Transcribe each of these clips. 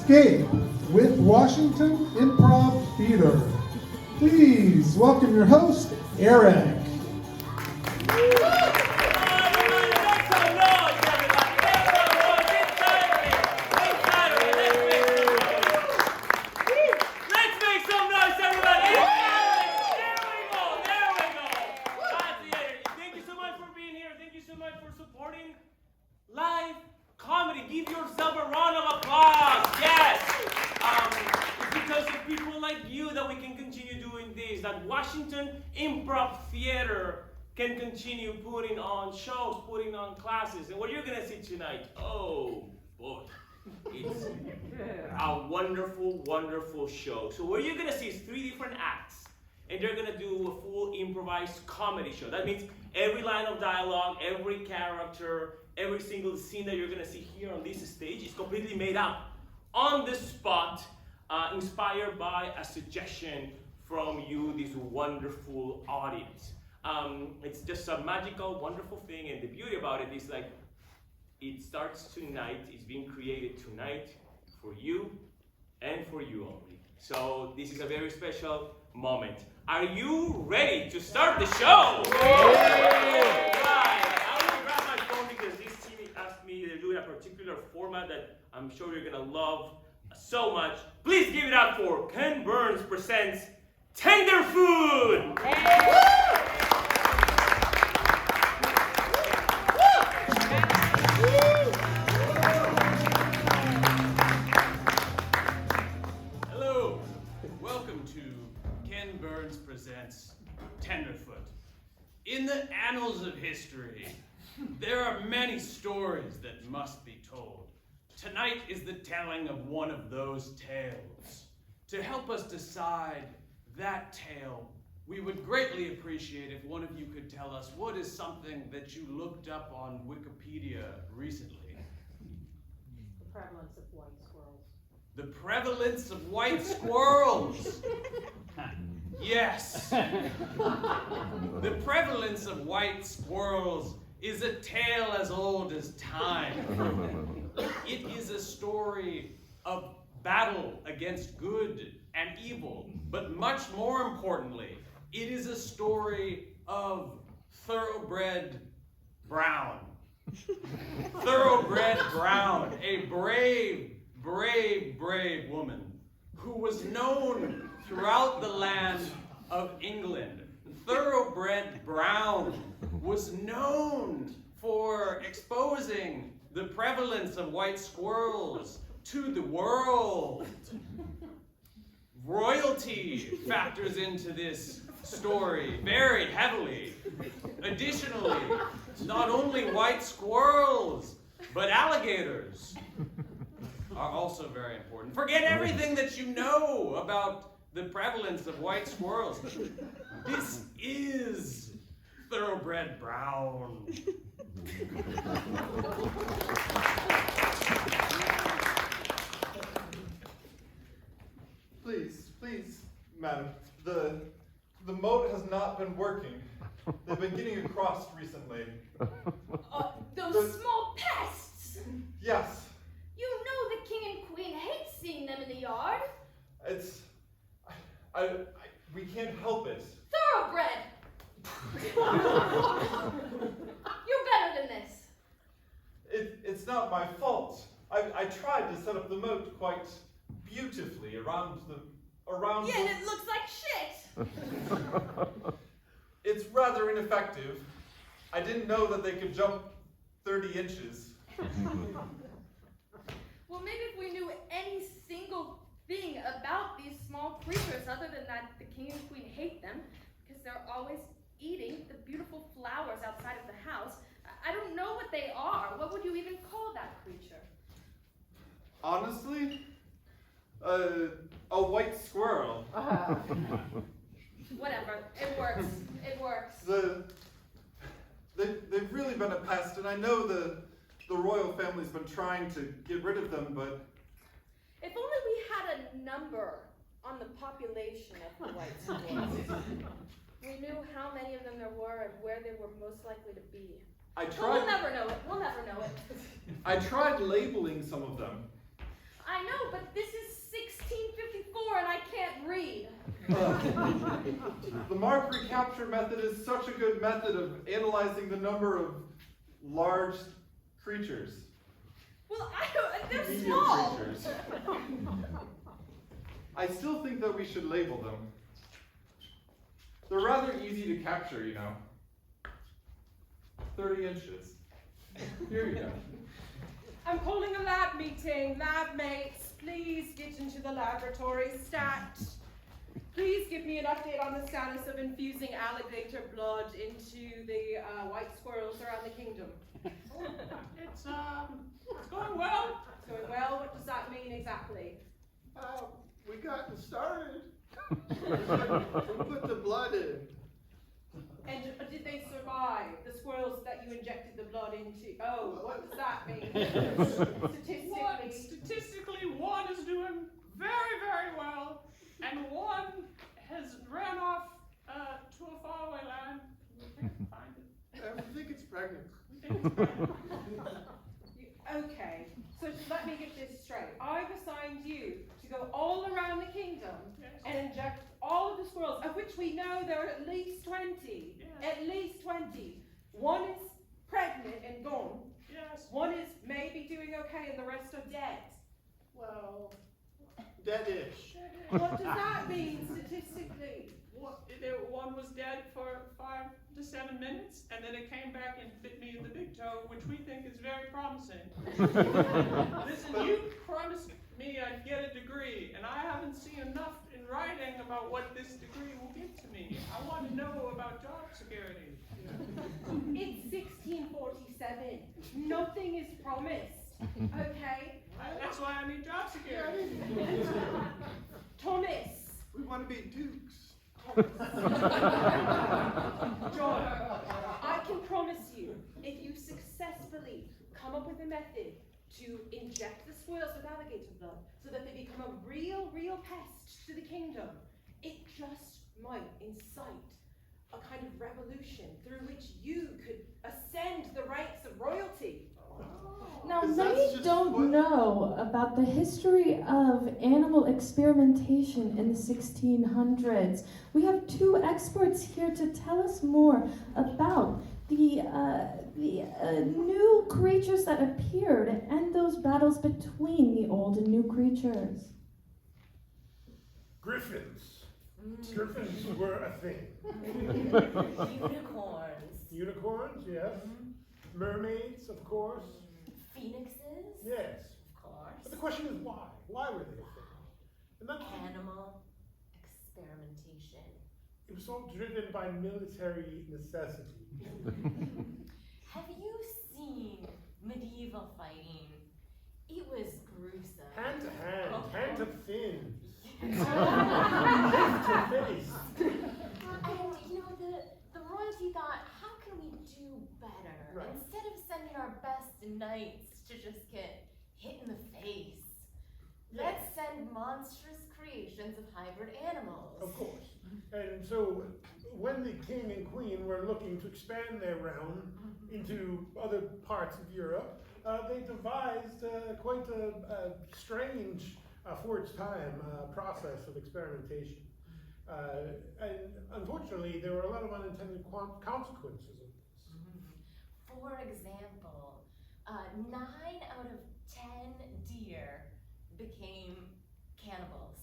Escape with Washington Improv Theater. Please welcome your host, Eric. Live comedy. Give yourself a round of applause. Yes. It's because of people like you that we can continue doing this. That Washington Improv Theater can continue putting on shows, putting on classes. And what you're gonna see tonight, oh boy, it's a wonderful, wonderful show. So what you're gonna see is 3 different acts, and they're gonna do a full improvised comedy show. That means every line of dialogue, every character, every single scene that you're gonna see here on this stage is completely made up on the spot, inspired by a suggestion from you, this wonderful audience. It's just a magical, wonderful thing, and the beauty about it is like, it starts tonight, it's being created tonight for you and for you only. So this is a very special moment. Are you ready to start the show? Right. I will grab my phone because this team asked me to do a particular format that I'm sure you're gonna love so much. Please give it up for Ken Burns presents Tenderfoot. Hello, welcome to Ken Burns presents Tenderfoot. In the annals of history, there are many stories that must be told. Tonight is the telling of one of those tales. To help us decide that tale, we would greatly appreciate if one of you could tell us what is something that you looked up on Wikipedia recently. The prevalence of white squirrels. The prevalence of white squirrels. Yes. The prevalence of white squirrels is a tale as old as time. It is a story of battle against good and evil, but much more importantly, it is a story of Thoroughbred Brown. Thoroughbred Brown, a brave, brave, brave woman who was known throughout the land of England. Thoroughbred Brown was known for exposing the prevalence of white squirrels to the world. Royalty factors into this story very heavily. Additionally, not only white squirrels, but alligators are also very important. Forget everything that you know about the prevalence of white squirrels. This is Thoroughbred Brown. Please, madam. The moat has not been working. They've been getting across recently. Those small pests! Yes. You know the king and queen hate seeing them in the yard. We can't help it. Thoroughbred! You're better than this. It's not my fault. I tried to set up the moat quite beautifully around. Yeah, and it looks like shit. It's rather ineffective. I didn't know that they could jump 30 inches. Well, maybe if we knew any single thing about these small creatures, other than that the king and queen hate them, because they're always eating the beautiful flowers outside of the house. I don't know what they are. What would you even call that creature? Honestly, a white squirrel. Whatever. It works. It works. They've really been a pest, and I know the royal family's been trying to get rid of them, but If only we had a number on the population of the white squirrels. We knew how many of them there were and where they were most likely to be. But we'll never know it. We'll never know it. I tried labeling some of them. I know, but this The mark recapture method is such a good method of analyzing the number of large creatures. Well, they're Medium small. creatures. I still think that we should label them. They're rather easy to capture, you know. 30 inches. Here you go. I'm calling a lab meeting. Lab mates, please get into the laboratory. Stat. Please give me an update on the status of infusing alligator blood into the white squirrels around the kingdom. It's going well. It's going well. What does that mean exactly? We got started. We put the blood in. And did they survive? The squirrels that you injected the blood into? Oh, what does that mean? Statistically, one is doing very, very well, and one has ran off to a faraway land. We can't find it. We think it's pregnant. We think it's pregnant. Okay, so let me get this straight. I've assigned you to go all around the kingdom and inject all of the squirrels, of which we know there are at least 20. Yes. At least 20. One is pregnant and gone. Yes. One is maybe doing okay and the rest are dead. Well, dead-ish. What does that mean statistically? One was dead for 5 to 7 minutes, and then it came back and bit me in the big toe, which we think is very promising. Listen, you promised me I'd get a degree, and I haven't seen enough in writing about what this degree will give to me. I want to know about job security. It's 1647. Nothing is promised. Okay? That's why I need job security. Thomas. We want to be dukes. John, I can promise you, if you successfully come up with a method to inject the squirrels with alligator blood so that they become a real pest to the kingdom, it just might incite a kind of revolution through which you could ascend the ranks of royalty. Now, Is many that just don't what- know about the history of animal experimentation in the 1600s. We have two experts here to tell us more about the new creatures that appeared and those battles between the old and new creatures. Griffins. Griffins were a thing. Unicorns. Unicorns, yes. Mermaids, of course. Phoenixes. Yes. Of course. But the question is why? Why were they a thing? And that Animal experimentation. it was all driven by military necessity. Have you seen medieval fighting? It was gruesome. Hand to hand, hand to fin, And to face. you know, the royalty thought, how can we do better? Right. Instead of sending our best knights to just get hit in the face, let's send monstrous creations of hybrid animals. Of course. And so when the king and queen were looking to expand their realm into other parts of Europe, they devised quite a strange, for its time, process of experimentation. And unfortunately, there were a lot of unintended consequences of this. For example, 9 out of 10 deer became cannibals.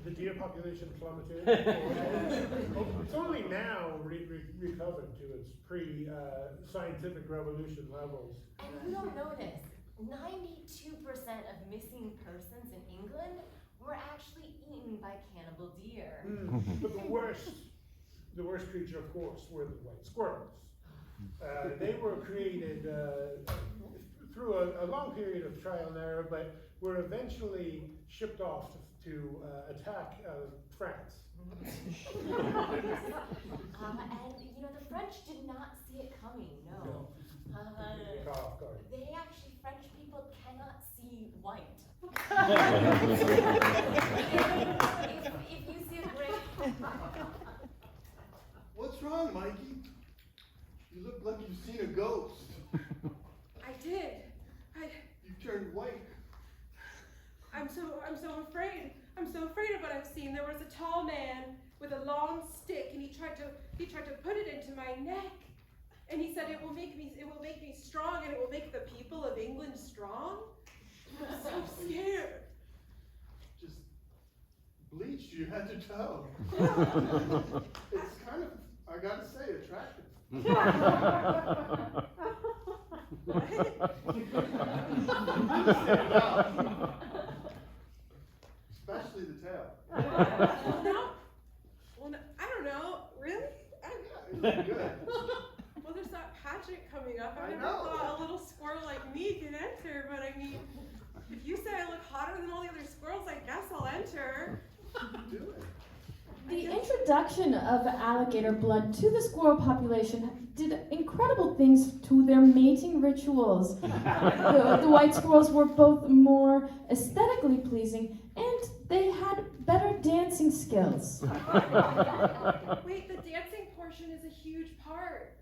The deer population plummeted. It's only now recovered to its pre-scientific revolution levels. And you don't know this, 92% of missing persons in England were actually eaten by cannibal deer. But the worst creature, of course, were the white squirrels. They were created through a long period of trial and error, but were eventually shipped off to attack France. And you know, the French did not see it coming, no. Caught off guard. They actually, French people cannot see white. if you see a gray... What's wrong, Mikey? You look like you've seen a ghost. I did. You turned white. I'm so afraid. I'm so afraid of what I've seen. There was a tall man with a long stick, and he tried to put it into my neck. And he said it will make me strong, and it will make the people of England strong. I'm so scared. Just bleached you head to toe. It's kind of, I gotta say, attractive. Especially the tail. Well, no, I don't know. Really? It's good. Well, there's that pageant coming up. I never know. thought a little squirrel like me could enter, but I mean, if you say I look hotter than all the other squirrels, I guess I'll enter. Do it. The introduction of alligator blood to the squirrel population did incredible things to their mating rituals. The white squirrels were both more aesthetically pleasing and they had better dancing skills. Wait, the dancing portion is a huge part.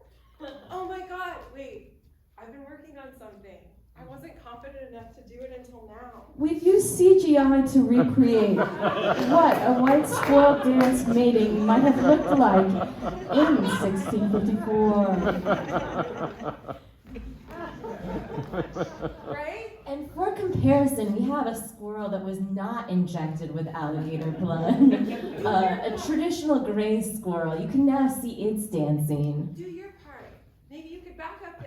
Oh my god, wait. I've been working on something. I wasn't confident enough to do it until now. We've used CGI to recreate what a white squirrel dance mating might have looked like in 1654. Right? And for comparison, we have a squirrel that was not injected with alligator blood. A traditional gray squirrel. You can now see its dancing. Do your part. Maybe you could back up the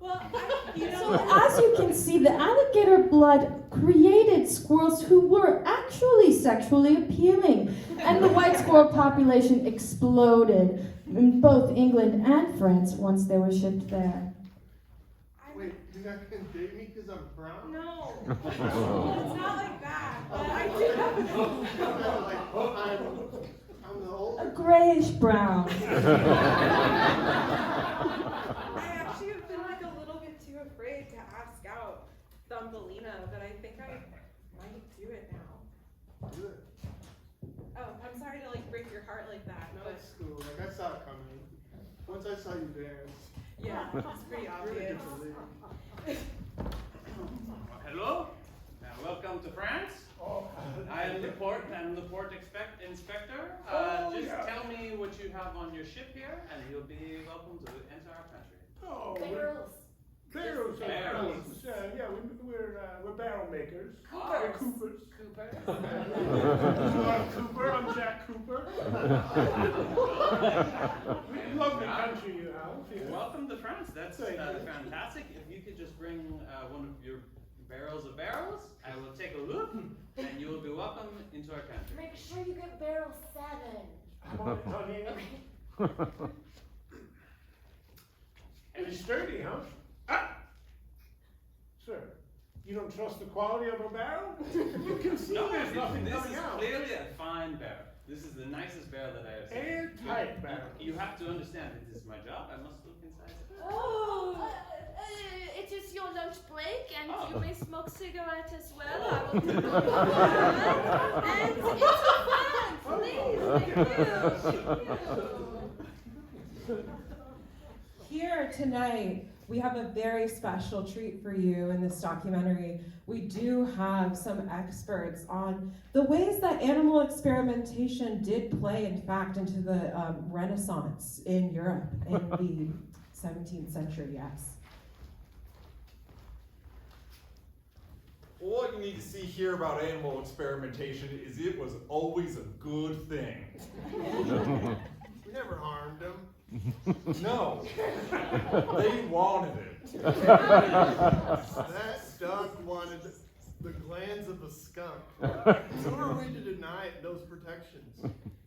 Well, So as you can see, the alligator blood created squirrels who were actually sexually appealing, and the white squirrel population exploded in both England and France once they were shipped there. Wait, you're not gonna date me because I'm brown? No. It's not like that. But I do have Like, I'm the A older. grayish brown. I actually have been like a little bit too afraid to ask out Thumbelina, but I think I might do it now. Do it. Oh, I'm sorry to like break your heart like that. No, But it's cool. Like, I saw it coming. Once I saw you dance. yeah, it's pretty Really obvious. good to leave. Hello, and welcome to France. Oh, I am the port inspector. Just tell me what you have on your ship here, and you'll be welcome to enter our country. oh, Barrels. barrels. Barrels. Yeah, we're barrel makers. Coopers. Coopers. Cooper. Cooper, I'm Jack Cooper. Lovely country you have. Yeah. Welcome to France. That's Thank you. fantastic. If you could just bring one of your barrels of barrels, I will take a look, and you will be welcome into our country. Make sure you get barrel 7. Come on, honey. And it's sturdy, huh? Ah! Sir, you don't trust the quality of a barrel? You can see there's nothing this coming is out. clearly a fine barrel. This is the nicest barrel that I have seen. Airtight barrel. You have to understand that this is my job. I must look inside. Oh, it is your lunch break, and Oh. you may smoke cigarette as well. I will do that. And it's a please, thank you. Here tonight, we have a very special treat for you in this documentary. We do have some experts on the ways that animal experimentation did play, in fact, into the Renaissance in Europe in the 17th century, yes. All you need to see here about animal experimentation is it was always a good thing. We never harmed them. No, they wanted it. That duck wanted the glands of the skunk. Who are we to deny it those protections?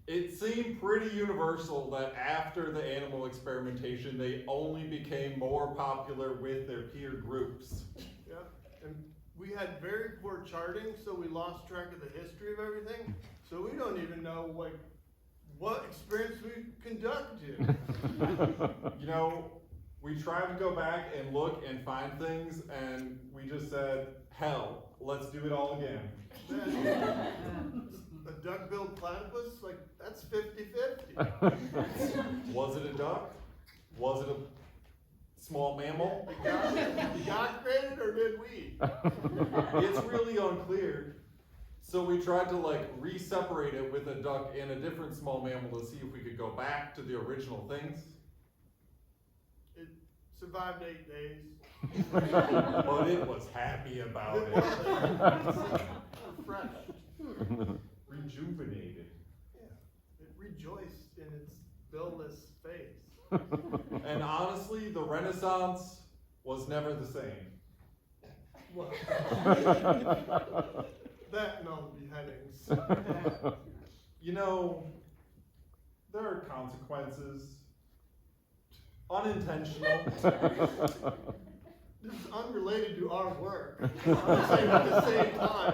It seemed pretty universal that after the animal experimentation, they only became more popular with their peer groups. Yeah, and we had very poor charting, so we lost track of the history of everything. So we don't even know what experience we conducted. You know, we tried to go back and look and find things, and we just said, hell, let's do it all again. A duck-billed platypus, that's 50-50. Was it a duck? Was it a small mammal? It got created, or did we? It's really unclear. So we tried to like re-separate it with a duck and a different small mammal to see if we could go back to the original things. It survived 8 days. But it was happy about it. Refreshed. Rejuvenated. Yeah. It rejoiced in its billless face. And honestly, the Renaissance was never the same. Well, that and all the beheadings. You know, there are consequences. Unintentional. This is unrelated to our work. I'm saying at the same time,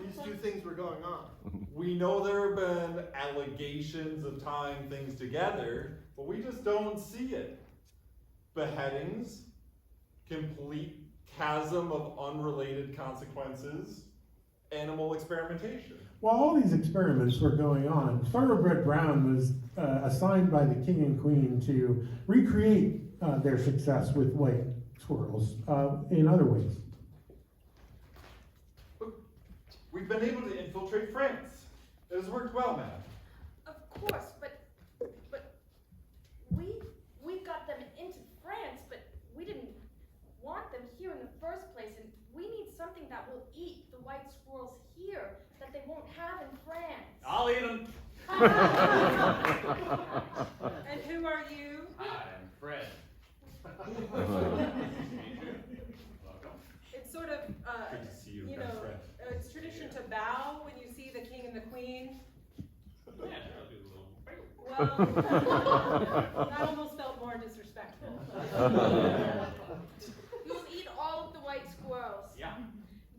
these two things were going on. We know there have been allegations of tying things together, but we just don't see it. Beheadings, complete chasm of unrelated consequences, animal experimentation. While all these experiments were going on, Thoroughbred Brown was assigned by the king and queen to recreate their success with white squirrels in other ways. We've been able to infiltrate France. It has worked well, man. Of course, but we got them into France, but we didn't want them here in the first place, and we need something that will eat the white squirrels here that they won't have in France. I'll eat them. And who are you? I'm Fred. It's sort of, Good to see you, you my know, friend. it's tradition to bow when you see the king and the queen. Yeah, sure, I'll do a little. Well, that almost felt more disrespectful. You'll eat all of the white squirrels. Yeah.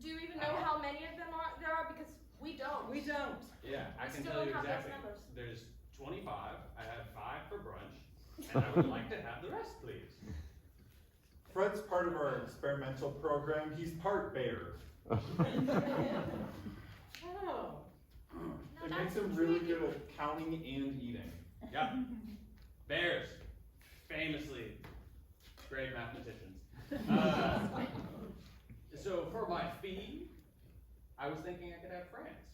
Do you even know how many of them there are? Because we don't. We don't. Yeah, I We can still tell you don't have those exactly. numbers. There's 25. I had 5 for brunch, and I would like to have the rest, please. Fred's part of our experimental program. He's part bear. Oh. It makes him really good at counting and eating. Yeah. Bears, famously great mathematicians. So for my fee, I was thinking I could have France.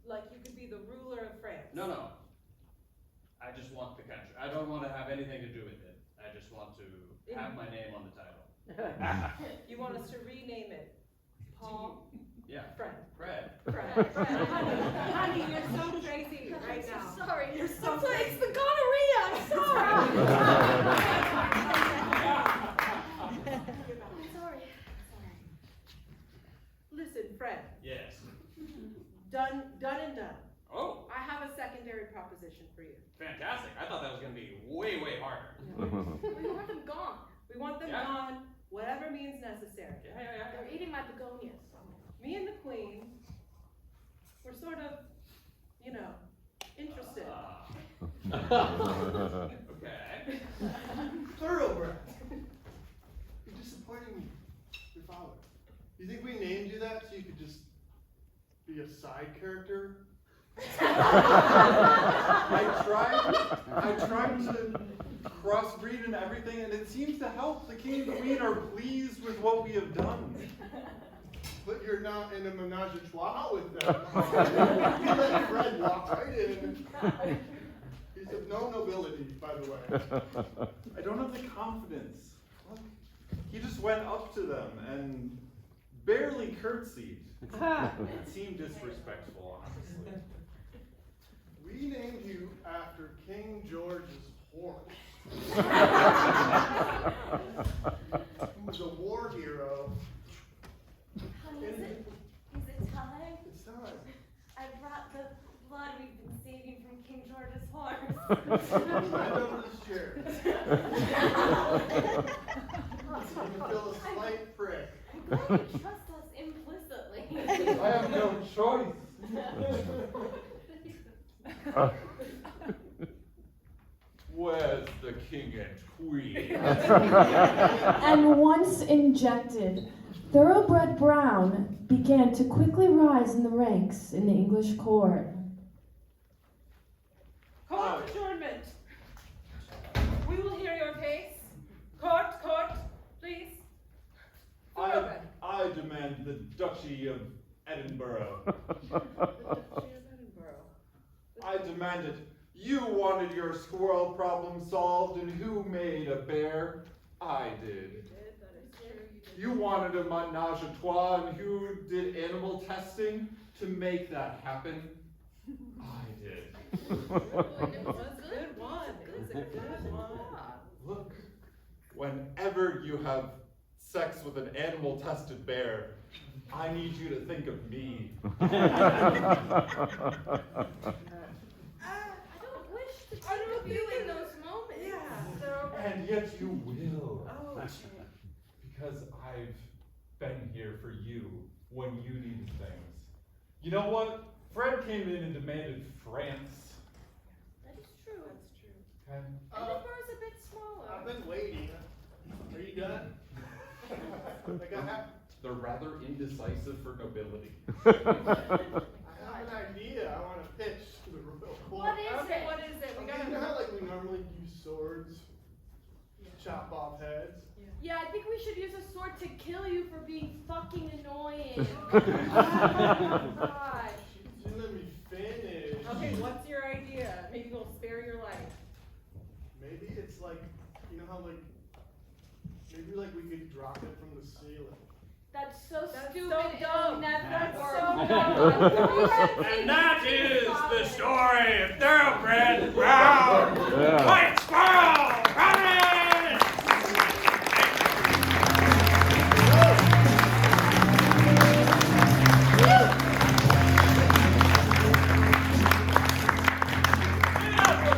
Like you could be the ruler of France. No. I just want the country. I don't want to have anything to do with it. I just want to have my name on the title. You want us to rename it? Paul? Yeah. Fred. Fred. Honey, you're so crazy right now. I'm sorry. You're so I'm sorry. crazy. It's the gonorrhea. I'm sorry. I'm sorry. Listen, Fred, Yes. done and done. Oh, I have a secondary proposition for you. fantastic. I thought that was going to be way, way harder. We want them gone. We want them Yeah. gone, whatever means necessary. Yeah. They're eating my begonias. Me and the queen, we're sort of, you know, interested. Okay. Thoroughbred. You're disappointing me, your father. You think we named you that so you could just be a side character? I tried to crossbreed and everything, and it seems to help. The king and queen are pleased with what we have done. But you're not in a menage a trois with them. You let Fred walk right in. He's of no nobility, by the way. I don't have the confidence. Look, he just went up to them and barely curtsied. It seemed disrespectful, honestly. We named you after King George's horse. Who was a war hero. Honey, is it time? It's time. I brought the blood we've been saving from King George's horse. Bend over this chair. You can feel a slight prick. I'm glad you trust us implicitly. I have no choice. Where's the king and queen? And once injected, Thoroughbred Brown began to quickly rise in the ranks in the English court. Court adjournment. We will hear your case. Court, please. Thoroughbred. and the Duchy of Edinburgh. I demanded, you wanted your squirrel problem solved, and who made a bear? I did. You wanted a menage a trois, and who did animal testing to make that happen? I did. Good one. Look, whenever you have sex with an animal tested bear, I need you to think of me. I don't wish to think of you in those moments. Yeah. And yet you will. Oh, Because I've been here for you when you needed things. You know what? Fred came in and demanded France. That is true. that's true. Okay? Edinburgh's a bit smaller. I've been waiting. Are you done? They're rather indecisive for nobility. I have an idea I want to pitch to the royal court. What is Okay, it? what is it? We Okay, gotta you know how like we normally use swords, chop off heads? Yeah, I think we should use a sword to kill you for being fucking annoying. Gosh. You didn't let me finish. Okay, what's your idea? Maybe we'll spare your life. Maybe it's like, you know how like, maybe like we could drop it from the ceiling. That's so That's stupid. so It'll dumb. never That's work. so dumb. And that is the story of Thoroughbred Brown.